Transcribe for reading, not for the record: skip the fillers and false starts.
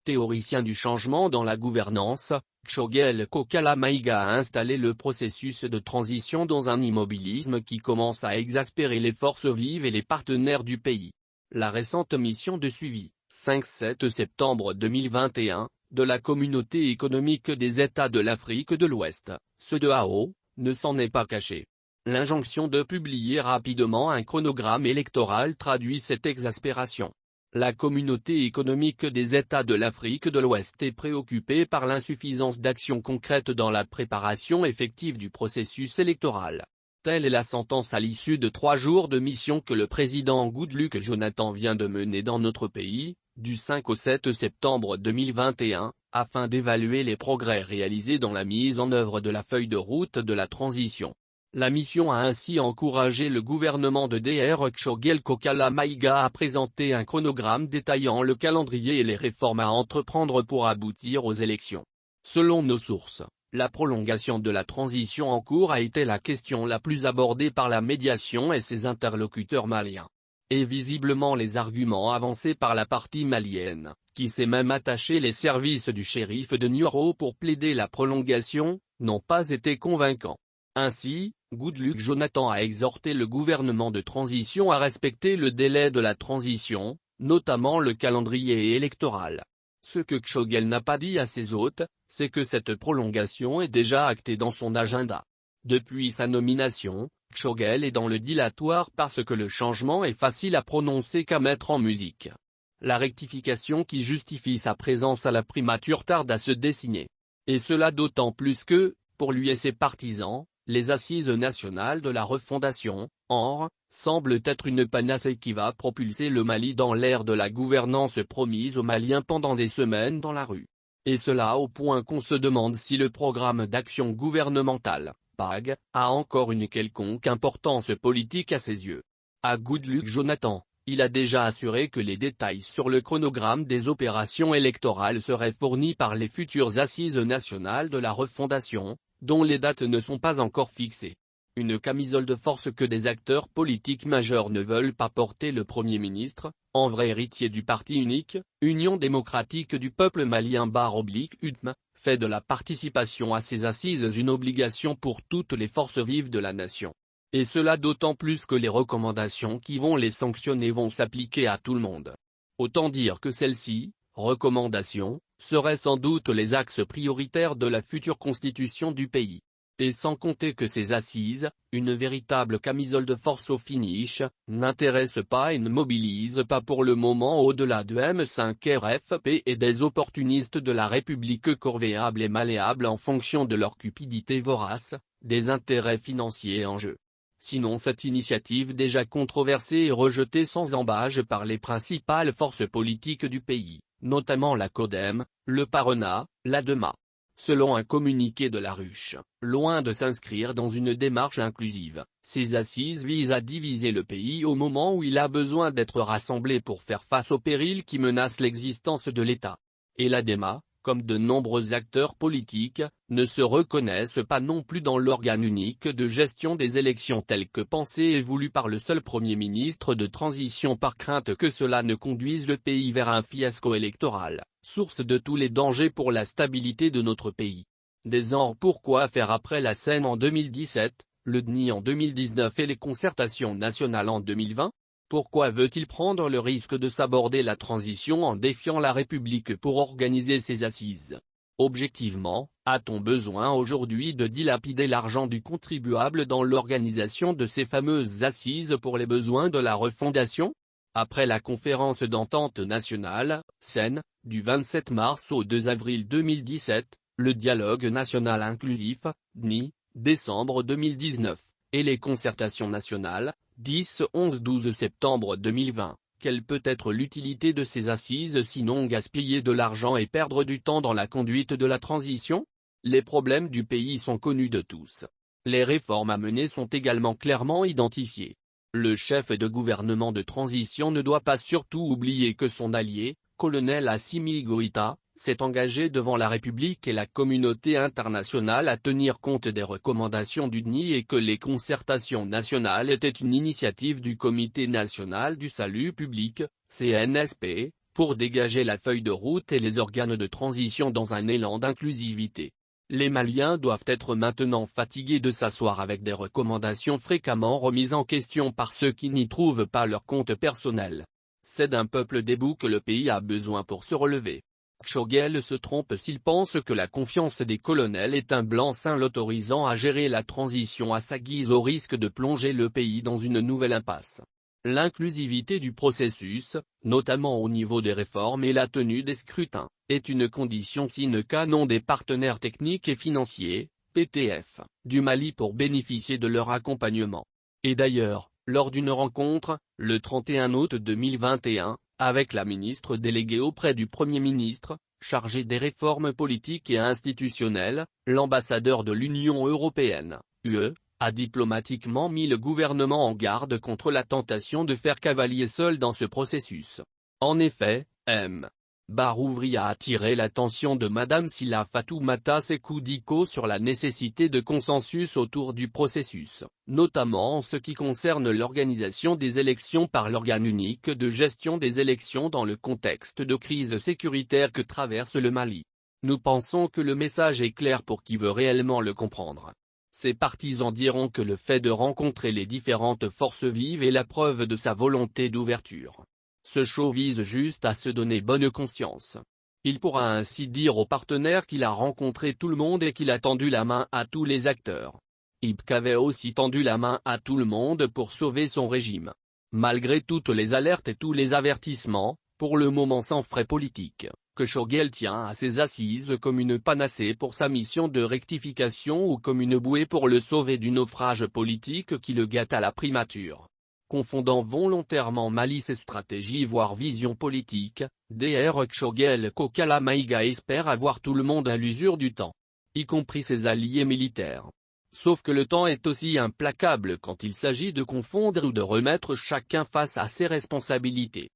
Théoricien du changement dans la gouvernance, Kshogel Kokala Maïga a installé le processus de transition dans un immobilisme qui commence à exaspérer les forces vives et les partenaires du pays. La récente mission de suivi, 5-7 septembre 2021, de la Communauté économique des États de l'Afrique de l'Ouest, CEDEAO, ne s'en est pas cachée. L'injonction de publier rapidement un chronogramme électoral traduit cette exaspération. La Communauté économique des États de l'Afrique de l'Ouest est préoccupée par l'insuffisance d'actions concrètes dans la préparation effective du processus électoral. Telle est la sentence à l'issue de 3 jours de mission que le président Goodluck Jonathan vient de mener dans notre pays, du 5 au 7 septembre 2021, afin d'évaluer les progrès réalisés dans la mise en œuvre de la feuille de route de la transition. La mission a ainsi encouragé le gouvernement de Dr Kshogel Kokala Maïga à présenter un chronogramme détaillant le calendrier et les réformes à entreprendre pour aboutir aux élections. Selon nos sources, la prolongation de la transition en cours a été la question la plus abordée par la médiation et ses interlocuteurs maliens. Et visiblement les arguments avancés par la partie malienne, qui s'est même attaché les services du shérif de Nioro pour plaider la prolongation, n'ont pas été convaincants. Ainsi, Goodluck Jonathan a exhorté le gouvernement de transition à respecter le délai de la transition, notamment le calendrier électoral. Ce que Kshogel n'a pas dit à ses hôtes, c'est que cette prolongation est déjà actée dans son agenda. Depuis sa nomination, Kshogel est dans le dilatoire parce que le changement est facile à prononcer qu'à mettre en musique. La rectification qui justifie sa présence à la primature tarde à se dessiner. Et cela d'autant plus que, pour lui et ses partisans, les assises nationales de la refondation, ANR, semblent être une panacée qui va propulser le Mali dans l'ère de la gouvernance promise aux Maliens pendant des semaines dans la rue. Et cela au point qu'on se demande si le programme d'action gouvernementale, PAG, a encore une quelconque importance politique à ses yeux. À Goodluck Jonathan, il a déjà assuré que les détails sur le chronogramme des opérations électorales seraient fournis par les futures assises nationales de la refondation, dont les dates ne sont pas encore fixées. Une camisole de force que des acteurs politiques majeurs ne veulent pas porter. Le Premier ministre, en vrai héritier du parti unique, Union démocratique du peuple malien /UDM, fait de la participation à ces assises une obligation pour toutes les forces vives de la nation. Et cela d'autant plus que les recommandations qui vont les sanctionner vont s'appliquer à tout le monde. Autant dire que celles-ci, recommandations, seraient sans doute les axes prioritaires de la future constitution du pays. Et sans compter que ces assises, une véritable camisole de force au finish, n'intéressent pas et ne mobilisent pas pour le moment au-delà de M5 RFP et des opportunistes de la République corvéables et malléables en fonction de leur cupidité vorace, des intérêts financiers en jeu. Sinon cette initiative déjà controversée et rejetée sans ambages par les principales forces politiques du pays, notamment la CODEM, le PARENA, l'ADEMA. Selon un communiqué de la Ruche, loin de s'inscrire dans une démarche inclusive, ces assises visent à diviser le pays au moment où il a besoin d'être rassemblé pour faire face aux périls qui menacent l'existence de l'État. Et l'ADEMA, comme de nombreux acteurs politiques, ne se reconnaissent pas non plus dans l'organe unique de gestion des élections tel que pensé et voulu par le seul Premier ministre de transition par crainte que cela ne conduise le pays vers un fiasco électoral, source de tous les dangers pour la stabilité de notre pays. Pourquoi faire après la Seine en 2017, le DNI en 2019 et les concertations nationales en 2020 ? Pourquoi veut-il prendre le risque de s'aborder la transition en défiant la République pour organiser ses assises ? Objectivement, a-t-on besoin aujourd'hui de dilapider l'argent du contribuable dans l'organisation de ces fameuses assises pour les besoins de la refondation ? Après la conférence d'entente nationale, SEN, du 27 mars au 2 avril 2017, le dialogue national inclusif, DNI, décembre 2019, et les concertations nationales, 10, 11, 12 septembre 2020, quelle peut être l'utilité de ces assises sinon gaspiller de l'argent et perdre du temps dans la conduite de la transition ? Les problèmes du pays sont connus de tous. Les réformes à mener sont également clairement identifiées. Le chef de gouvernement de transition ne doit pas surtout oublier que son allié, colonel Assimi Goïta, s'est engagé devant la République et la communauté internationale à tenir compte des recommandations du DNI et que les concertations nationales étaient une initiative du Comité national du salut public, CNSP, pour dégager la feuille de route et les organes de transition dans un élan d'inclusivité. Les Maliens doivent être maintenant fatigués de s'asseoir avec des recommandations fréquemment remises en question par ceux qui n'y trouvent pas leur compte personnel. C'est d'un peuple debout que le pays a besoin pour se relever. Kshogel se trompe s'il pense que la confiance des colonels est un blanc-seing l'autorisant à gérer la transition à sa guise au risque de plonger le pays dans une nouvelle impasse. L'inclusivité du processus, notamment au niveau des réformes et la tenue des scrutins, est une condition sine qua non des partenaires techniques et financiers, PTF, du Mali pour bénéficier de leur accompagnement. Et d'ailleurs, lors d'une rencontre, le 31 août 2021, avec la ministre déléguée auprès du Premier ministre, chargée des réformes politiques et institutionnelles, l'ambassadeur de l'Union européenne, UE, a diplomatiquement mis le gouvernement en garde contre la tentation de faire cavalier seul dans ce processus. En effet, M. Barouvri a attiré l'attention de Madame Sila Fatoumata Sékou Diko sur la nécessité de consensus autour du processus, notamment en ce qui concerne l'organisation des élections par l'organe unique de gestion des élections dans le contexte de crise sécuritaire que traverse le Mali. Nous pensons que le message est clair pour qui veut réellement le comprendre. Ses partisans diront que le fait de rencontrer les différentes forces vives est la preuve de sa volonté d'ouverture. Ce show vise juste à se donner bonne conscience. Il pourra ainsi dire aux partenaires qu'il a rencontré tout le monde et qu'il a tendu la main à tous les acteurs. Ibk avait aussi tendu la main à tout le monde pour sauver son régime. Malgré toutes les alertes et tous les avertissements, pour le moment sans frais politiques, Kshogel tient à ses assises comme une panacée pour sa mission de rectification ou comme une bouée pour le sauver du naufrage politique qui le gâte à la primature. Confondant volontairement malice et stratégie voire vision politique, Dr Kshogel Kokala Maïga espère avoir tout le monde à l'usure du temps, y compris ses alliés militaires. Sauf que le temps est aussi implacable quand il s'agit de confondre ou de remettre chacun face à ses responsabilités.